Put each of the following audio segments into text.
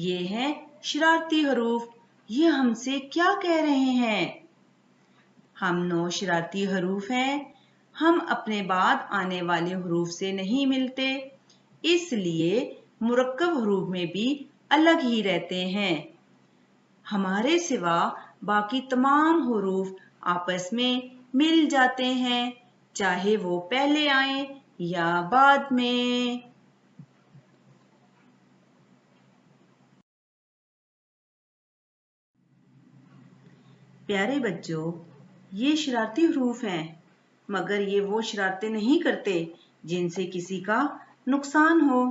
یہ ہیں شرارتی حروف. یہ ہم سے کیا کہہ رہے ہیں؟ ہم 9 شرارتی حروف ہیں. ہم اپنے بعد آنے والے حروف سے نہیں ملتے، اس لیے مرکب حروف میں بھی الگ ہی رہتے ہیں. ہمارے سوا باقی تمام حروف آپس میں مل جاتے ہیں، چاہے وہ پہلے آئیں یا بعد میں. پیارے بچوں، یہ شرارتی حروف ہیں، مگر یہ وہ شرارتیں نہیں کرتے جن سے کسی کا نقصان ہو.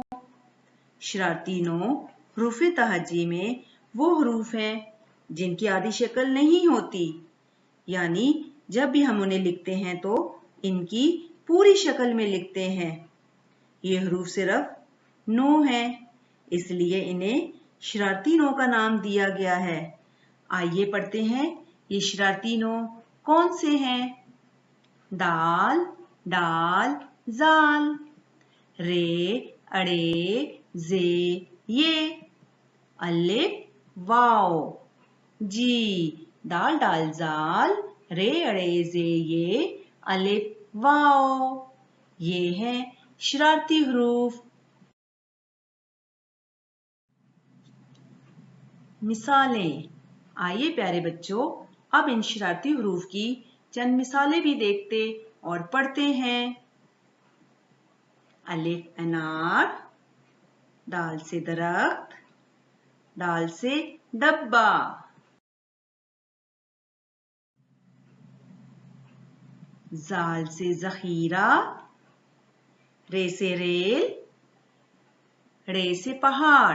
شرارتی 9 حروف تہجی میں وہ حروف ہیں جن کی آدھی شکل نہیں ہوتی، یعنی جب بھی ہم انہیں لکھتے ہیں تو ان کی پوری شکل میں لکھتے ہیں. یہ حروف صرف 9 ہیں، اس لیے انہیں شرارتی 9 کا نام دیا گیا ہے. آئیے پڑھتے ہیں یہ شرارتی 9 کون سے ہیں. دال، ڈال، زال. رے، اڑے، زے، یہ. الف، واو. جی، دال، ڈال، زال، رے، اڑے، زے، یہ، الف، واو. یہ ہیں شرارتی حروف. مثالیں. آئیے پیارے بچوں اب ان شرارتی حروف کی چند مثالیں بھی دیکھتے اور پڑھتے ہیں. الف انار، دال سے درخت، دال سے ڈبہ. زال سے ذخیرہ، رے سے ریل، ڑے سے پہاڑ.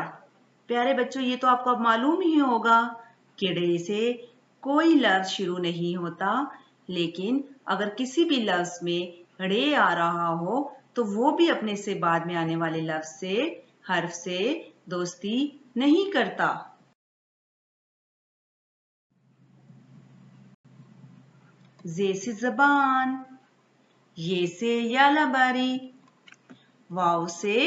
پیارے بچوں یہ تو آپ کو اب معلوم ہی ہوگا کہ ڑے سے کوئی لفظ شروع نہیں ہوتا، لیکن اگر کسی بھی لفظ میں ڑے آ رہا ہو تو وہ بھی اپنے سے بعد میں آنے والے لفظ سے، حرف سے دوستی نہیں کرتا. زے سے زبان، یہ سے یالہ باری، واو سے